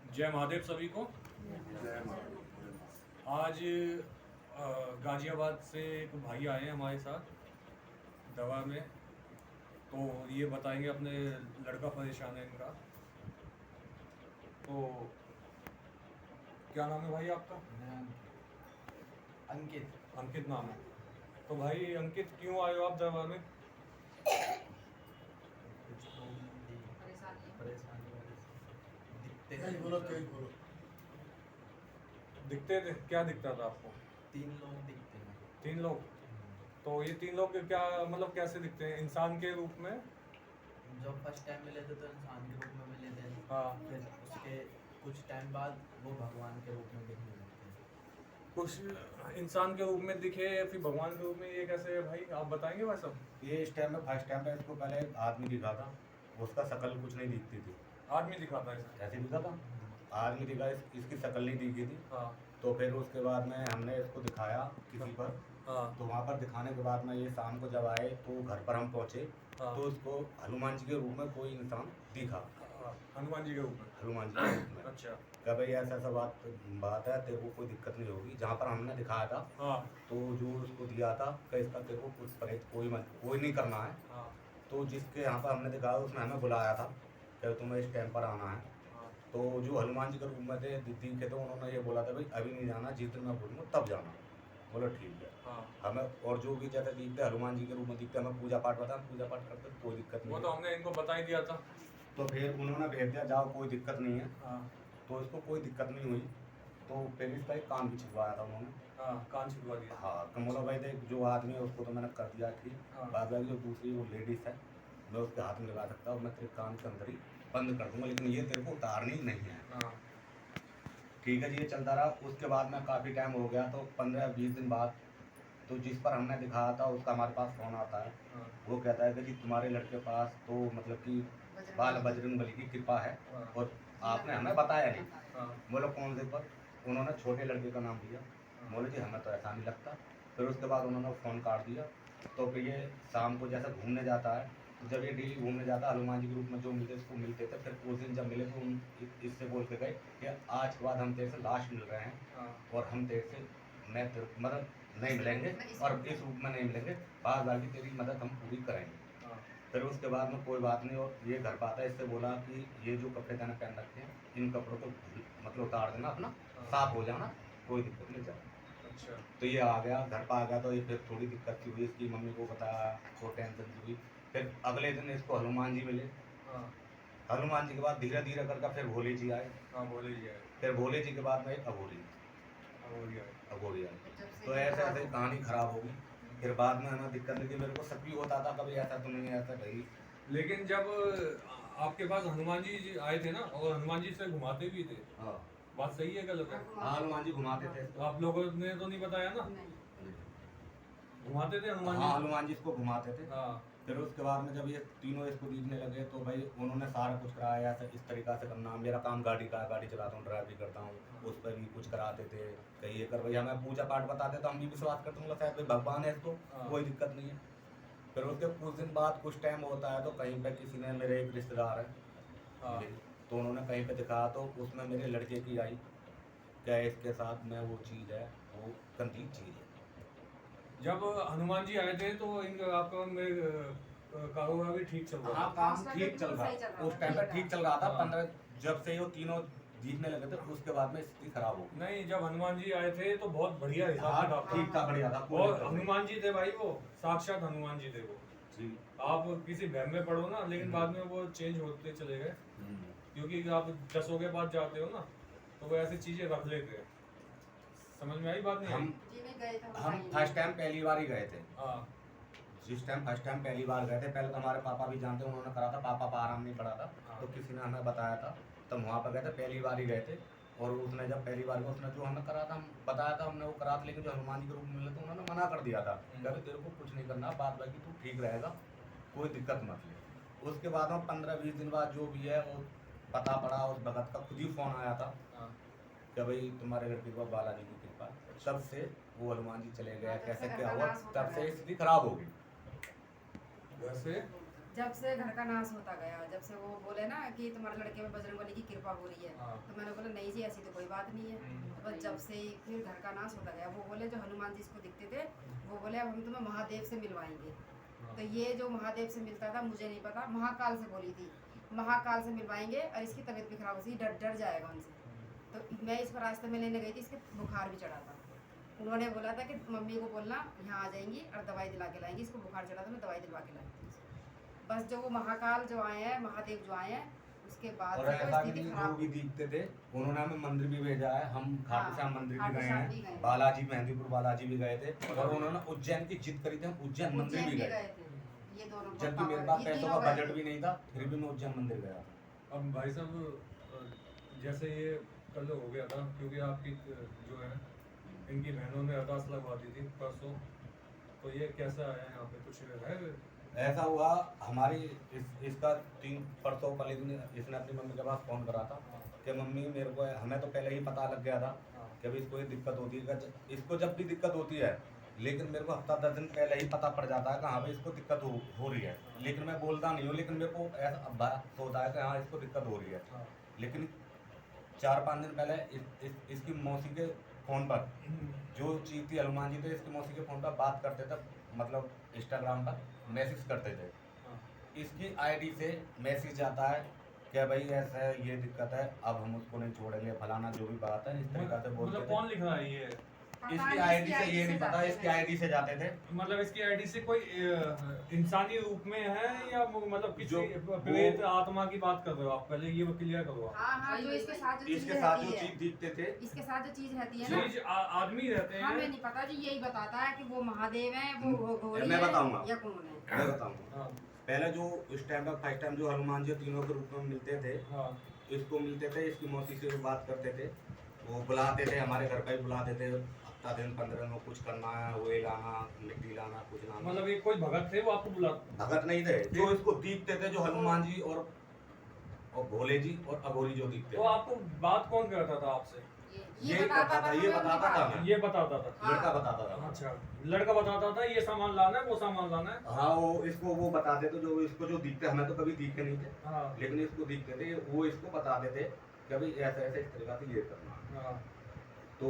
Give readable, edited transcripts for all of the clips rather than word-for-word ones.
जय महादेव सभी को। आज गाजियाबाद से एक भाई आए हैं हमारे साथ दवा में, तो ये बताएंगे अपने लड़का परेशान है इनका। तो क्या नाम है भाई आपका? अंकित। अंकित नाम है। तो भाई अंकित, क्यों आए हो आप दवा में? दिखते थे, क्या दिखता था आपको? 3 लोग दिखते हैं। 3 लोग? तो ये 3 लोग क्या मतलब कैसे दिखते हैं? इंसान के रूप में? जब फर्स्ट टाइम मिले थे तो इंसान के रूप में मिले थे। हाँ। फिर उसके कुछ टाइम बाद वो भगवान के रूप में दिखने लगते हैं। कुछ इंसान के रूप में दिखे फिर भगवान के रूप में, ये कैसे है भाई, आप बताएंगे भाई सब? ये इस टाइम में फर्स्ट टाइम पे इसको पहले आदमी दिखा था, उसका शक्ल कुछ नहीं दिखती थी, आदमी दिखाता है ऐसा? ऐसे दिखा था। आदमी दिखा, इसकी शक्ल नहीं दिखी थी। हाँ। तो फिर उसके बाद में हमने इसको दिखाया किसी पर। हाँ। तो वहाँ पर दिखाने के बाद में ये शाम को जब आए तो घर पर हम पहुँचे। हाँ। तो इसको हनुमान जी के रूप में कोई इंसान दिखा, हाँ, हनुमान जी के रूप में? हनुमान जी के रूप में। अच्छा। क्या भाई ऐसा ऐसा बात है, तेरे को कोई दिक्कत नहीं होगी। जहाँ पर हमने दिखाया था हाँ। तो जो उसको दिया था कि इसका तेरे को कुछ परहेज कोई नहीं करना है। हाँ। तो जिसके यहाँ पर हमने दिखाया उसने हमें बुलाया था कि तुम्हें इस टाइम पर आना है। हाँ। तो जो हनुमान जी के रूप में थे दीदी के, तो उन्होंने ये बोला था भाई अभी नहीं जाना, जिस दिन मैं बोलूँगा तब जाना। बोला ठीक है। हाँ। हमें और जो भी जैसे दिखते हनुमान जी के रूप में दिखते, हमें पूजा पाठ बताया, पूजा पाठ करते कोई दिक्कत नहीं वो है। तो हमने इनको बता ही दिया था। तो फिर उन्होंने भेज दिया जाओ, कोई दिक्कत नहीं है। हाँ। तो इसको कोई दिक्कत नहीं हुई। तो फिर इसका एक कान भी छिपवाया था उन्होंने। हाँ, कान छिपवा दिया। हाँ, तो बोला भाई देख जो आदमी है उसको तो मैंने कर दिया ठीक। हाँ। बाद में जो दूसरी वो लेडीज़ है मैं उसके हाथ में लगा सकता हूँ, मैं तेरे कान के अंदर ही बंद कर दूंगा, लेकिन ये तेरे को उतारनी नहीं है। हाँ। ठीक है जी, ये चलता रहा। उसके बाद में काफ़ी टाइम हो गया, तो 15-20 दिन बाद तो जिस पर हमने दिखाया था उसका हमारे पास फ़ोन आता है। हाँ। वो कहता है कि जी तुम्हारे लड़के पास तो मतलब कि बाल बजरंग बली की कृपा है हाँ। और आपने हमें बताया नहीं। हाँ। बोलो कौन से पर? उन्होंने छोटे लड़के का नाम दिया। बोले जी हमें तो ऐसा नहीं लगता। फिर उसके बाद उन्होंने फ़ोन काट दिया। तो फिर ये शाम को जैसे घूमने जाता है, तो जब ये डेली घूमने जाता है हनुमान जी के रूप में जो मिलते इसको मिलते थे। फिर उस दिन जब मिले तो इससे बोल के गए कि आज के बाद हम तेरे से लास्ट मिल रहे हैं हाँ। और हम तेरे से मतलब नहीं मिलेंगे और इस रूप में नहीं मिलेंगे, बार बार की तेरी मदद हम पूरी करेंगे। हाँ। फिर उसके बाद में कोई बात नहीं, और ये घर पाता है। इससे बोला कि ये जो कपड़े मैंने पहन रखे हैं इन कपड़ों को मतलब उतार देना, अपना साफ हो जाना, कोई दिक्कत नहीं जाए। अच्छा। तो ये आ गया, घर पर आ गया। तो ये फिर थोड़ी दिक्कत सी हुई, इसकी मम्मी को बताया तो टेंशन सी हुई। फिर अगले दिन इसको हनुमान जी मिले। हाँ। हनुमान जी के बाद धीरे धीरे करके फिर भोले जी आए। हाँ, बोले जी आए। फिर भोले जी के बाद में अघोरी बोलिए आए। तो ऐसे ऐसे कहानी खराब होगी। फिर बाद में हमें दिक्कत नहीं थी, मेरे को शक भी होता था कभी ऐसा तो नहीं ऐसा भाई। लेकिन जब आपके पास हनुमान जी आए थे ना, और हनुमान जी से घुमाते भी थे, हाँ बात सही है गलत है? हाँ, हनुमान जी घुमाते थे तो आप लोगों ने तो नहीं बताया ना? घुमाते थे हनुमान जी? हाँ, हनुमान जी इसको घुमाते थे। हाँ। फिर उसके बाद में जब ये तीनों इसको दिखने लगे तो भाई उन्होंने सारा कुछ कराया। ऐसा इस तरीक़ा से करना, मेरा काम गाड़ी का, गाड़ी चलाता हूँ, ड्राइवरी करता हूँ, उस पर भी कुछ कराते थे। कहीं ये कर भाई, हमें पूजा पाठ बताते तो हम भी विश्वास करते हैं, शायद भाई भगवान है इसको, कोई दिक्कत नहीं है। फिर उसके कुछ दिन बाद कुछ टाइम होता है तो कहीं पर किसी ने, मेरे एक रिश्तेदार है हाँ। तो उन्होंने कहीं पर दिखाया तो उसमें मेरे लड़के की आई क्या इसके साथ में वो चीज़ है, वो गंदी चीज़ है। जब हनुमान जी आए थे तो आपका कारोबार भी ठीक चल रहा था? हाँ, काम ठीक चल रहा, उस टाइम पर ठीक चल रहा था। 15 जब से वो तीनों जीतने लगे थे उसके बाद में स्थिति खराब हो गई। नहीं, जब हनुमान जी आए थे तो बहुत बढ़िया हिसाब हाँ, किताब था। ठीक था, बढ़िया था। कोई और दिक्कत नहीं। हनुमान जी थे भाई, वो साक्षात हनुमान जी थे वो। जी। आप किसी वहम में पढ़ो ना, लेकिन बाद में वो चेंज होते चले गए, क्योंकि आप 10 के बाद जाते हो ना तो वो ऐसी चीजें रख लेते हैं। समझ में आई बात? नहीं हम फर्स्ट टाइम पहली बार ही गए थे। हाँ। जिस टाइम फर्स्ट टाइम पहली बार गए थे, पहले तो हमारे पापा भी जानते, उन्होंने करा था, पापा का आराम नहीं पड़ा था। हाँ। तो किसी ने हमें बताया था, तब वहाँ पर गए थे, पहली बार ही गए थे। और उसने जब पहली बार को उसने जो हमें करा था, हम बताया था, हमने वो करा था, लेकिन जो हनुमान जी के रूप में मिले तो उन्होंने मना कर दिया था, कहते तेरे को कुछ नहीं करना, बाद बाकी तू ठीक रहेगा, कोई दिक्कत मत ले। उसके बाद में 15-20 दिन बाद जो भी है वो पता पड़ा, उस भगत का खुद ही फ़ोन आया था कि भाई तुम्हारे लड़के को बालाजी की कृपा। तब से वो हनुमान जी चले गए, कैसे क्या हुआ, तब से स्थिति खराब हो गई। घर से जब से घर का नाश होता गया, जब से वो बोले ना कि तुम्हारे लड़के में बजरंगबली की कृपा हो रही है, हाँ। तो मैंने बोला नहीं जी ऐसी तो कोई बात नहीं है। बस जब से ही फिर घर का नाश होता गया, वो बोले जो हनुमान जी इसको दिखते थे, वो बोले अब हम तुम्हें महादेव से मिलवाएंगे। हाँ। तो ये जो महादेव से मिलता था मुझे नहीं पता, महाकाल से बोली थी महाकाल से मिलवाएंगे और इसकी तबीयत भी खराब हो सी डर जाएगा उनसे। तो मैं इसको रास्ते में लेने गई थी, इसके बुखार भी चढ़ा था। उन्होंने बोला था कि मम्मी को बोलना यहाँ आ जाएंगी और दवाई दिला के लाएंगी, इसको बुखार चढ़ा था मैं दवाई दिलवा के लाई थी। बस जो वो महाकाल जो आए हैं, महादेव जो आए हैं, उसके बाद और से तो ऐसा भी स्थिति नहीं, वो खराब भी दिखते थे, उन्होंने हमें मंदिर भी भेजा है, हम खाटू श्याम मंदिर भी खाटू गए श्याम भी हैं, गए। बालाजी मेहंदीपुर बालाजी भी गए थे, और उन्होंने उज्जैन की जिद करी थी, हम उज्जैन मंदिर उज्जैन भी भी गए गए थे। ये दोनों जबकि मेरे पास पैसों का बजट भी नहीं था, फिर भी मैं उज्जैन मंदिर गया। अब भाई साहब जैसे ये कल हो गया था, क्योंकि आपकी जो है इनकी बहनों ने अरदास लगवा दी थी परसों, तो ये कैसा है यहाँ पे, कुछ है? ऐसा हुआ हमारी इसका 3 परसों पहले दिन इसने अपनी मम्मी के पास फ़ोन करा था कि मम्मी मेरे को, हमें तो पहले ही पता लग गया था कि अभी इसको ये दिक्कत होती है, इसको जब भी दिक्कत होती है, लेकिन मेरे को हफ्ता 10 दिन पहले ही पता पड़ जाता है कि हाँ भाई इसको दिक्कत हो रही है, लेकिन मैं बोलता नहीं हूँ, लेकिन मेरे को ऐसा बात होता है कि हाँ इसको दिक्कत हो रही है। लेकिन 4-5 दिन पहले इसकी मौसी के फ़ोन पर जो चीज़ थी, हनुमान जी थे, इसकी मौसी के फ़ोन पर बात करते थे, मतलब इंस्टाग्राम पर मैसेज करते थे, इसकी आईडी से मैसेज आता है कि भाई ऐसा है, ये दिक्कत है, अब हम उसको नहीं छोड़ेंगे, फलाना जो भी बात है इस तरीका से बोलते मतलब थे। कौन लिख रहा है ये? इसकी आईडी से ये नहीं पता, इसकी आईडी से जाते थे, मतलब इसकी आईडी से कोई इंसानी रूप में है या मतलब किसी जो- प्रेत आत्मा की बात कर रहे हो आप? पहले ये क्लियर करो आप। हाँ जो इसके साथ जो इसके चीज़ साथ रहती जो है, चीज दिखते थे, इसके साथ जो चीज रहती है ना, चीज आदमी रहते हमें हैं। नहीं पता जी, यही बताता है कि वो महादेव है, वो घोड़ी मैं है बताऊंगा। या कौन है। मैं बताऊंगा। हाँ, पहले जो उस टाइम पर फर्स्ट टाइम जो हनुमान जी तीनों के रूप में मिलते थे, हाँ, इसको मिलते थे, इसकी मौसी से बात करते थे, वो बुलाते थे, हमारे घर पर ही बुलाते थे, हफ्ता दिन 15 दिन कुछ करना है, वो लाना, मिट्टी लाना, कुछ लाना। मतलब ये कोई भगत थे वो आपको बुला? भगत नहीं थे, जो इसको दिखते थे, जो हनुमान जी और भोले जी और अघोरी जो दिखते तो थे, आपको बात कौन करता था आपसे? ये बताता था, ये बताता था ना, ये बताता था? हाँ। लड़का बताता था। अच्छा, लड़का बताता था ये सामान लाना है, वो सामान लाना है। हाँ, वो इसको वो बताते थे, जो इसको जो दिखते, हमें तो कभी दिखे नहीं थे, हाँ, लेकिन इसको दिखते थे, वो इसको बताते थे कि अभी ऐसा ऐसा इस तरीका से ये करना है। हाँ, तो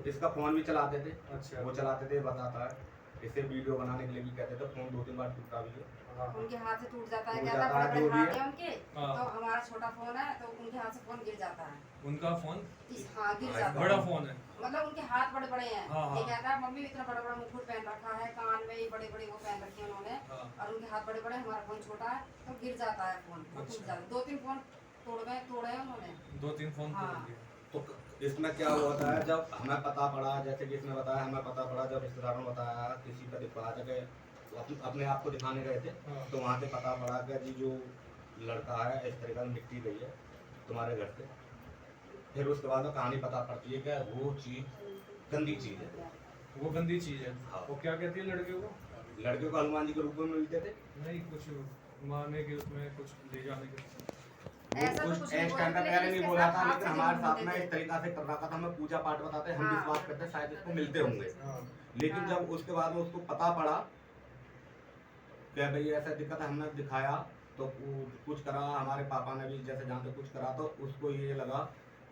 इसका फोन भी चलाते थे, अच्छा, वो चलाते थे, बताता है, इससे वीडियो बनाने के लिए भी कहते थे, फोन 2-3 बार टूटा भी है। हाँ, उनके हाथ से टूट जाता है, टूट क्या था, जाता है, बड़े जो बड़े भी हाथ है। है उनके, हाँ। तो हमारा छोटा फोन है तो उनके हाथ से फोन गिर जाता है। उनका फोन हाँ गिर हाँ, जाता है। बड़ा फोन है। मतलब उनके हाथ बड़े बड़े हैं। हाँ, हाँ। ये कहता है मम्मी इतना बड़ा बड़ा मुकुट पहन रखा है, कान में ये बड़े बड़े वो पहन रखे हैं उन्होंने, हाँ, और उनके हाथ बड़े बड़े, हमारा फोन छोटा है तो गिर जाता है फोन, वो टूट अच्छा। जाता है। 2-3 फोन तोड़े हैं उन्होंने। 2-3 फोन हाँ। तोड़ दिए। तो इसमें क्या हुआ था, जब हमें पता पड़ा, जैसे कि इसने बताया, हमें पता पड़ा, जब रिश्तेदारों ने बताया, किसी का दिखवाया था कि अपने आप को दिखाने गए थे, हाँ, तो वहाँ से पता पड़ा कि जी जो लड़का है इस तरीका से मिट्टी गई है तुम्हारे घर से। फिर उसके बाद में कहानी पता पड़ती है कि वो चीज़ गंदी चीज़ है। वो गंदी चीज है। हाँ। वो क्या कहती है लड़के को? लड़के को हनुमान जी के रूप में मिलते थे, नहीं, कुछ मारने के, उसमें कुछ ले जाने के। ऐसा तो कुछ कुछ नहीं इस बोला टाइम था, पे लेकिन पहले नहीं इसके बोला साथ था, हाथ लेकिन से हमारे जरूर साथ में मिलते इस तरीका से कर रखा था, हमें पूजा पाठ बताते, हम हाँ। विश्वास करते शायद इसको मिलते होंगे। हाँ, लेकिन हाँ। जब उसके बाद में उसको पता पड़ा कि भाई ऐसा दिक्कत है, हमने दिखाया तो कुछ करा, हमारे पापा ने भी जैसे जहाँ पे कुछ करा, तो उसको ये लगा,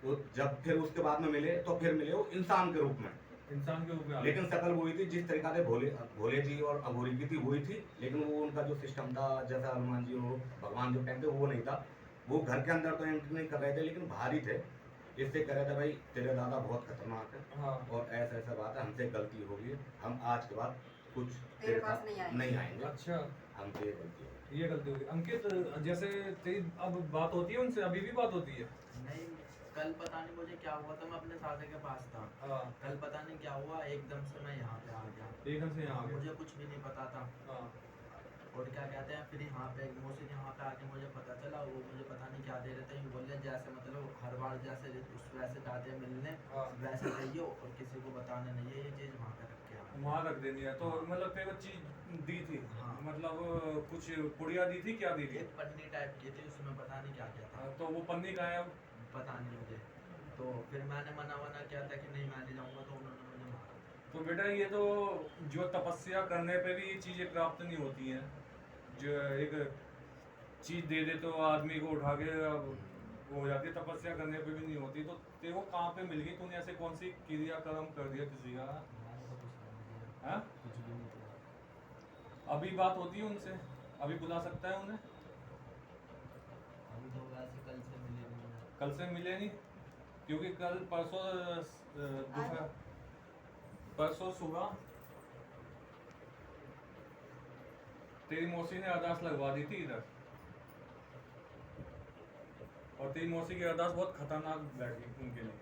वो जब फिर उसके बाद में मिले तो फिर मिले वो इंसान के रूप में, इंसान के रूप में आ गया। लेकिन शक्ल वही थी जिस तरीका से भोले जी और अघोरी की थी वही थी, लेकिन वो उनका जो सिस्टम था, जैसा हनुमान जी हो, भगवान जो पहनते वो नहीं था। वो घर के अंदर तो एंट्री नहीं कर रहे थे, लेकिन बाहर ही थे, इससे कह रहे थे भाई तेरे दादा बहुत खतरनाक है हाँ, और ऐसा ऐसा बात है, हमसे गलती होगी, हम आज के बाद कुछ तेरे पास नहीं आएंगे। नहीं आएंगे, अच्छा, हमसे ये गलती होगी। ये गलती होगी। अंकित, जैसे तेरी अब बात होती है उनसे, अभी भी बात होती है? नहीं, कल पता नहीं मुझे क्या हुआ था, मैं अपने साले के पास था। हाँ, कल पता नहीं क्या हुआ, एकदम से मैं यहाँ पे आ गया। एकदम से यहाँ आ गया। मुझे कुछ भी नहीं पता था। हाँ, और क्या कहते हैं, फिर यहाँ पे मौसी यहाँ पे आके मुझे पता चला, वो मुझे पता नहीं क्या दे रहे थे, यूँ बोले जैसे मतलब हर बार जैसे उस वैसे जाते हैं मिलने, हाँ। वैसे रहियो और किसी को बताने नहीं है, ये चीज़ वहाँ पे रख के आओ। वहाँ रख देनी है। तो मतलब तेरे को चीज दी थी? हाँ। मतलब कुछ पुड़िया दी थी, क्या दी थी? एक पन्नी टाइप की थी, उसमें पता नहीं क्या क्या था, तो वो पन्नी का है अब? पता नहीं मुझे। तो फिर मैंने मना किया था कि नहीं मैं नहीं जाऊँगा, तो उन्होंने मुझे मारा। तो बेटा ये तो जो तपस्या करने पे भी ये चीजें प्राप्त नहीं होती हैं, जो एक चीज दे दे तो आदमी को उठा के अब वो हो जाती है, तपस्या करने पे भी नहीं होती। तो तेरे को कहाँ पे मिल गई? तूने ऐसे कौन सी क्रियाक्रम कर दिया किसी का? हाँ? अभी बात होती है उनसे? अभी बुला सकता है उन्हें? अभी तो वैसे कल से मिले नहीं हैं। कल से मिले नहीं, क्योंकि कल परसों दोपहर, परसों सुबह तेरी मौसी ने अरदास लगवा दी थी इधर, और तेरी मौसी की अरदास बहुत खतरनाक बैठी उनके लिए।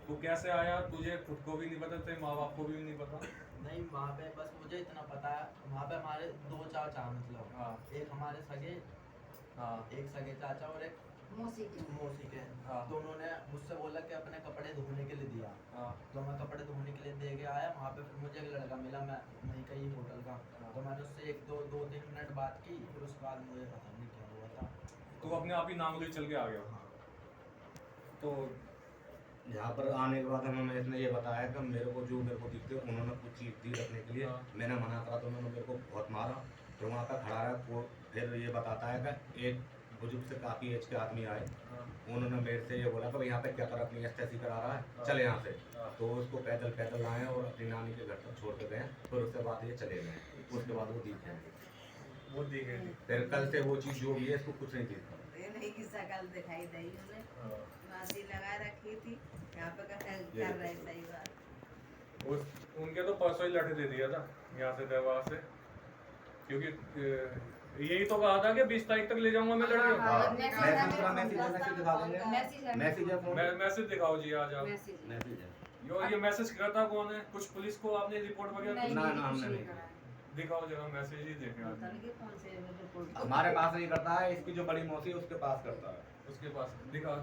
तू कैसे आया तुझे खुद को भी नहीं पता, तेरे माँ बाप को भी नहीं पता। नहीं, वहाँ पे बस मुझे इतना पता है, वहाँ पे हमारे 2 चाचा मतलब, हाँ एक हमारे सगे, हाँ एक सगे चाचा और एक मौसी की मौसी के। हाँ। तो उन्होंने मुझसे बोला कि अपने कपड़े धोने के लिए दिया, हाँ तो मैं कपड़े धोने के लिए दे के आया वहाँ पे। फिर मुझे एक लड़का मिला, मैं वहीं का ही होटल का, तो मैंने उससे 1-2-3 मिनट बात की। फिर उसके बाद मुझे पता नहीं क्या हुआ था। तू अपने आप ही नाम ले चल के आ गया। हाँ। तो यहाँ पर आने के बाद हमें इसने ये बताया कि मेरे को दिखते उन्होंने कुछ चीज़ दी रखने के लिए। हाँ। मैंने मना करा तो उन्होंने मेरे को बहुत मारा। फिर वहाँ पर खड़ा रहा, वो फिर ये बताता है कि एक बुजुर्ग से काफ़ी एज के आदमी आए, हाँ, उन्होंने मेरे से ये बोला कि भाई यहाँ पे क्या कर अपनी एस्टेसी करा रहा है, हाँ। चले यहाँ से। हाँ। तो उसको पैदल लाए और अपनी नानी के घर तक छोड़ के गए। फिर उसके बाद ये चले गए, उसके बाद वो दिखे। वो दी गई थी। फिर कल से वो चीज़ जो भी है इसको कुछ नहीं दिखता। ये नहीं कि शकल दिखाई दी उन्हें, हाँ। मासी लगा रखी थी यहाँ पे कर रहे सही बात। उनके तो परसों ही लठ दे दिया था यहाँ से दरबार से, क्योंकि यही तो कहा था कि 20 तारीख तक ले जाऊंगा मैं लड़के को। हाँ, मैसेज मैं है, दूसरा मैसेज दिखा देंगे। मैसेज है, मैसेज है फोन मैं मैसेज दिखाओ जी आज आप। मैसेज है। मैसेज है। ये मैसेज करता कौन है? कुछ पुलिस को आपने रिपोर्ट वगैरह नहीं, ना, नहीं, ना, कुछ हमने नहीं नहीं करा है। दिखाओ जरा, मैसेज ही देखें पता आज। नहीं कि कौन से रिपोर्ट हमारे पास नहीं करता है, इसकी जो बड़ी मौसी है उसके पास करता है। उसके पास दिखा,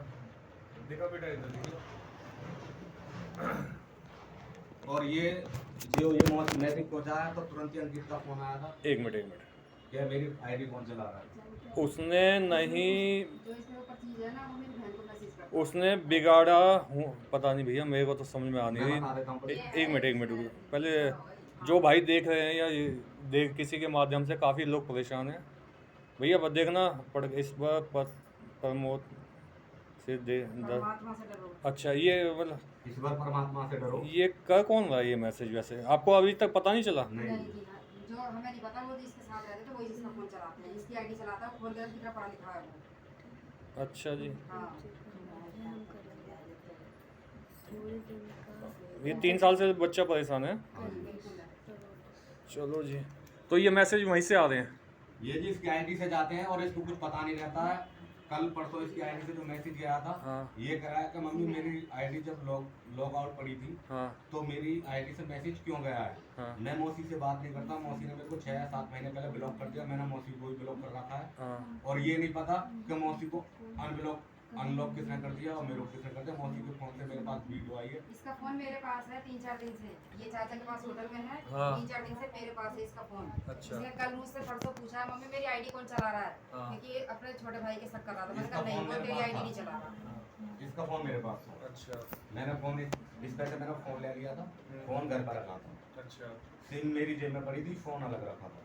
दिखा बेटा इधर दिखा। और ये जो ये मैसेज पहुंचा है तो तुरंत ही अंकित का फोन आया था, एक मिनट। क्या मेरी आईडी कौन चला रहा है। उसने नहीं, जो इसमें ऊपर चीज है ना वो मेरी बहन को मैसेज करता उसने बिगाड़ा पता नहीं भैया, मेरे को तो समझ में आ नहीं मैं बता देता हूँ। रही। एक मिनट रुको। पहले जो भाई देख रहे हैं या ये देख किसी के माध्यम से काफ़ी लोग परेशान हैं भैया, बस देखना पड़ इस बार प्रमोद से दे परमात्मा से डरो। अच्छा ये मतलब इस बार परमात्मा से डरो। ये कर कौन रहा है ये मैसेज? वैसे आपको अभी तक पता नहीं चला? नहीं नहीं जी, हाँ, जो हमें नहीं पता, वो जिसके साथ रहते तो वही जिसका फोन चलाते हैं, इसकी आईडी चलाता है, खोल कर कितना पढ़ा लिखा है वो। अच्छा जी, हाँ, ये 3 साल से बच्चा परेशान है। बिल्कुल है। चलो जी, तो ये मैसेज वहीं से आ रहे हैं। ये जी इसकी आईडी से जाते हैं और इसको कुछ पता नहीं रहता है। कल परसों इसकी आईडी से जो मैसेज गया था, हाँ ये कह रहा है कि मम्मी मेरी आईडी जब लॉग आउट पड़ी थी हाँ तो मेरी आईडी से मैसेज क्यों गया है। हाँ मैं मौसी से बात नहीं करता, मौसी ने मेरे को 6 या 7 महीने पहले ब्लॉक कर दिया, मैंने मौसी को भी ब्लॉक कर रखा है। हाँ। और ये नहीं पता कि मौसी को अनलॉक किसने कर दिया और मेरे को किसने कर दिया। मौसी के फोन से मेरे पास वीडियो आई है। इसका फोन मेरे पास है 3-4 दिन से, ये चाचा के पास होटल में है। हाँ। 3-4 दिन से मेरे पास है इसका फोन। अच्छा। इसने कल मुझसे परसों पूछा है मम्मी मेरी आईडी कौन चला रहा है, हाँ। क्योंकि ये अपने छोटे भाई के साथ कर रहा था। मैंने इसका कहा नहीं, फोन वो मेरे तेरी पास आईडी था। नहीं चला रहा। इसका फोन मेरे पास था। अच्छा मैंने फोन इस पैसे मेरा फोन ले लिया था, फोन घर पर रखा था। अच्छा, सिम मेरी जेब में पड़ी थी, फोन अलग रखा था।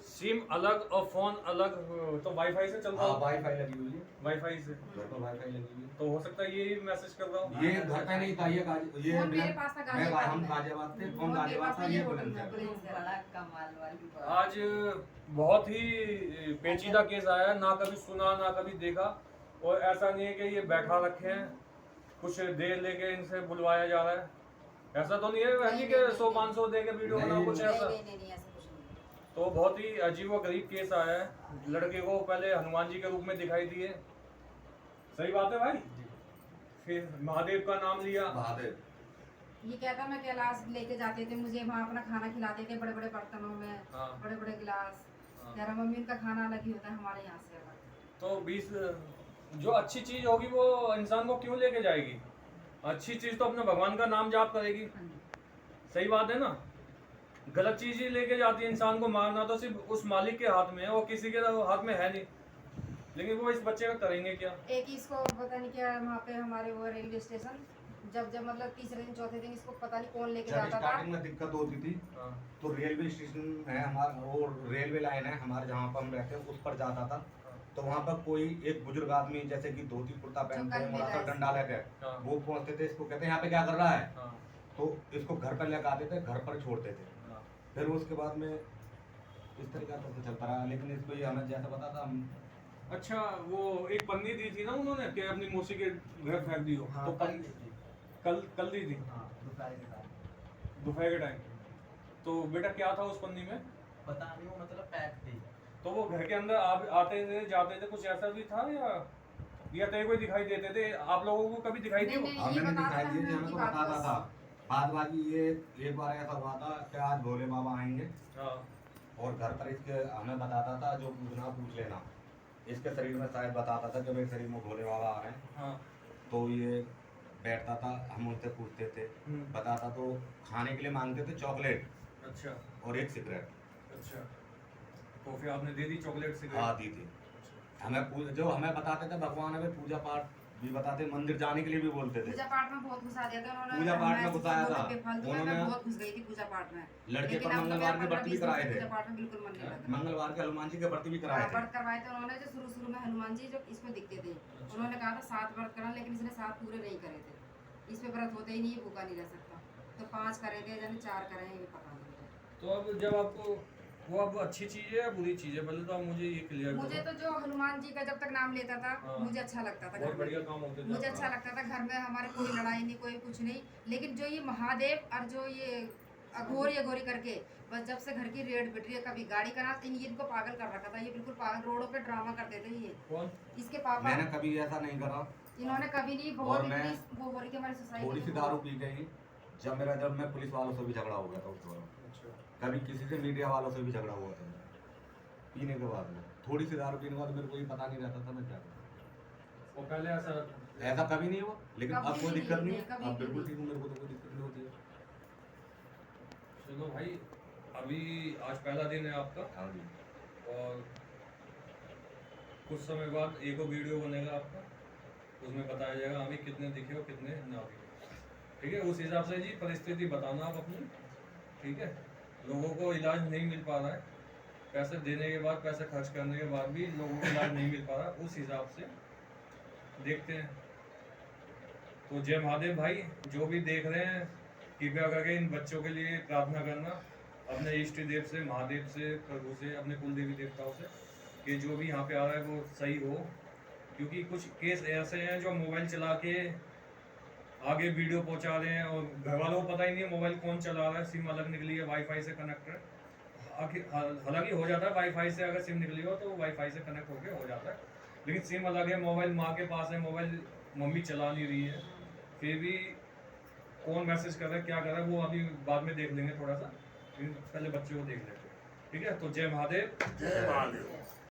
सिम अलग और फोन अलग, तो वाईफाई से चल रहा हाँ है? वाईफाई लगी हुई है, वाईफाई से घर पर वाईफाई लगी हुई है। तो हो सकता है ये मैसेज कर रहा हूँ। ये घर पे नहीं था, ये फोन मेरे पास था मैं गाजियाबाद हम में। गाजियाबाद थे, फोन फोन मेरे गाजियाबाद पास था, था, ये ये बुलंद होटल है। में। बड़ा कमाल वाली बात। आज बहुत ही पेचीदा केस आया है, ना कभी सुना ना कभी देखा। और ऐसा नहीं है कि ये बैठा रखे हैं, कुछ देर लेके इनसे बुलवाया जा रहा है। ऐसा तो नहीं है बहन जी कि 100-500 दे के वीडियो बनाओ, कुछ नहीं ऐसा? नहीं नहीं नहीं, ऐसा कुछ नहीं। तो बहुत ही अजीब व गरीब केस आया है। लड़के को पहले हनुमान जी के रूप में दिखाई दिए, सही बात है भाई। फिर महादेव का नाम लिया। महादेव ये कहता मैं कैलाश लेके जाते थे, मुझे वहाँ अपना खाना खिलाते थे बड़े बड़े बर्तनों में, हाँ। बड़े बड़े गिलास। हाँ। कह रहा मम्मी उनका खाना अलग ही होता है हमारे यहाँ से अलग। तो 20 जो अच्छी चीज होगी वो इंसान को क्यों लेके जाएगी? अच्छी चीज तो अपने भगवान का नाम जाप करेगी, सही बात है ना। गलत चीज ही लेके जाती है इंसान को। मारना तो सिर्फ उस मालिक के हाथ में है, वो किसी के हाथ में है नहीं। लेकिन वो इस बच्चे का करेंगे क्या? एक ही इसको पता नहीं क्या वहाँ पे हमारे वो रेलवे स्टेशन जब मतलब तीसरे दिन चौथे दिन इसको पता नहीं कौन लेके जब जाता था। स्टार्टिंग में दिक्कत होती थी हाँ तो रेलवे स्टेशन है हमारा, वो रेलवे लाइन है हमारे जहाँ पर हम रहते हैं, उस पर जाता था। तो वहाँ पर कोई एक बुजुर्ग आदमी जैसे कि धोती कुर्ता पहनते हैं, कल मोटा सा मिला डंडा लेके, हाँ वो पहुँचते थे, इसको कहते हैं यहाँ पे क्या कर रहा है, हाँ तो इसको घर पर लेकर आते थे, घर पर छोड़ते थे। हाँ। फिर उसके बाद में इस तरीका से तो चलता रहा, लेकिन इसको ये हमें जैसा पता था हम अच्छा वो एक पन्नी दी थी ना उन्होंने कि अपनी मौसी के घर फेंक दी हो, हाँ तो कल दी थी। कल दी थी हाँ दोपहर के टाइम। दोपहर के टाइम। तो बेटा क्या था उस पन्नी में? पता नहीं वो मतलब पैक थी। तो वो घर के अंदर आप आते थे जाते थे, कुछ ऐसा भी था या तेरे को ही दिखाई देते थे? आप लोगों को कभी दिखाई नहीं, दिए? नहीं। हमें ये नहीं बताता दिखाई दिए था थे, हमें कि तो बात बताता बस- था। बाद बाकी ये एक बार ऐसा हुआ था कि आज भोले बाबा आएंगे हाँ और घर पर इसके हमें बताता था जो पूछना पूछ लेना, इसके शरीर में शायद बताता था कि मेरे शरीर में भोले बाबा आ रहे हैं। हाँ तो ये बैठता था, हम उनसे पूछते थे, बताता तो खाने के लिए मांगते थे चॉकलेट अच्छा और एक सिगरेट। अच्छा। तो फिर आपने दे दी चॉकलेट से? हाँ दी थी। जो हमें बताते थे भगवान, हमें पूजा पाठ भी बताते, मंदिर जाने के लिए भी बोलते थे। पूजा पाठ में बहुत घुसा दिया था उन्होंने। पूजा पाठ में मैं घुसाया था। बेफालतू में उन्होंने- मैं बहुत घुस गई थी पूजा पाठ में। लड़के लेकिन पर अब तो मंगलवार मेरा के व्रत भी 15-20 कराए दिन से थे, पूजा पाठ में बिल्कुल मन नहीं लगता। मंगलवार के हनुमान जी के व्रत भी कराए हाँ, थे। व्रत करवाए थे उन्होंने, जो शुरू में हनुमान जी जो इसमें दिखते थे। उन्होंने कहा था 7 व्रत करना, लेकिन इसने 7 पूरे नहीं करे थे। इसमें व्रत होते ही नहीं, ये भूखा नहीं रह सकता। तो 5 करे थे, यानी 4 करे हैं, ये पता नहीं मुझे। तो अब जब आपको वो अब अच्छी चीज है या बुरी चीज है, पहले तो आप मुझे ये क्लियर मुझे करो। तो जो हनुमान जी का जब तक नाम लेता था हाँ। मुझे अच्छा लगता था। बहुत घर बढ़िया में काम होते थे मुझे आपका। अच्छा लगता था। घर में हमारे कोई लड़ाई नहीं, कोई कुछ नहीं। लेकिन जो ये महादेव और जो ये अघोर ये गोरी करके, बस जब से घर की रेड पिट रही है, कभी गाड़ी का नाम, इनको पागल कर रखा था। ये बिल्कुल पागल, रोडों पे ड्रामा करते थे ये। कौन? इसके पापा, मैंने कभी ऐसा नहीं करा। इन्होंने कभी नहीं। और बहुत मैं इतनी वो हो रही थी हमारी सोसाइटी थोड़ी सी में। दारू पी गई जब मैं पुलिस वालों से भी झगड़ा हो गया था उस दौरान। अच्छा। कभी किसी से मीडिया वालों से भी झगड़ा हुआ था पीने के बाद में। थोड़ी सी दारू पीने के बाद मेरे को ये पता नहीं रहता था मैं क्या करूं। वो पहले ऐसा कभी नहीं हुआ, लेकिन कभी अब कोई भी दिक्कत नहीं, नहीं है, कभी अब भी बिल्कुल नहीं। ठीक हूँ, मेरे को तो कोई दिक्कत नहीं होती है। चलो भाई, अभी आज पहला दिन है आपका, हाँ जी। और कुछ समय बाद एक और वीडियो बनेगा आपका, उसमें बताया जाएगा हमें कितने दिखे और कितने ना दिखे। ठीक है, उस हिसाब से जी परिस्थिति बताना आप अपनी। ठीक है, लोगों को इलाज नहीं मिल पा रहा है, पैसे देने के बाद, पैसे खर्च करने के बाद भी लोगों को इलाज नहीं मिल पा रहा, उस हिसाब से देखते हैं। तो जय महादेव भाई, जो भी देख रहे हैं कृपया करके इन बच्चों के लिए प्रार्थना करना, अपने इष्ट देव से, महादेव से, प्रभु से, अपने कुल देवी देवताओं से, कि जो भी यहाँ पे आ रहा है वो सही हो। क्योंकि कुछ केस ऐसे हैं जो मोबाइल चला के आगे वीडियो पहुंचा रहे हैं और घर वालों को पता ही नहीं है मोबाइल कौन चला रहा है, सिम अलग निकली है, वाईफाई से कनेक्ट है। हालांकि हो जाता है वाईफाई से, अगर सिम निकली हो तो वाईफाई से कनेक्ट होके हो जाता है, लेकिन सिम अलग है, मोबाइल माँ के पास है, मोबाइल मम्मी चला नहीं रही है, फिर भी कौन मैसेज कर रहा है, क्या कर रहा है, वो अभी बाद में देख लेंगे थोड़ा सा, पहले बच्चे को देख लेते हैं। ठीक है, तो जय महादेव। जय महादेव।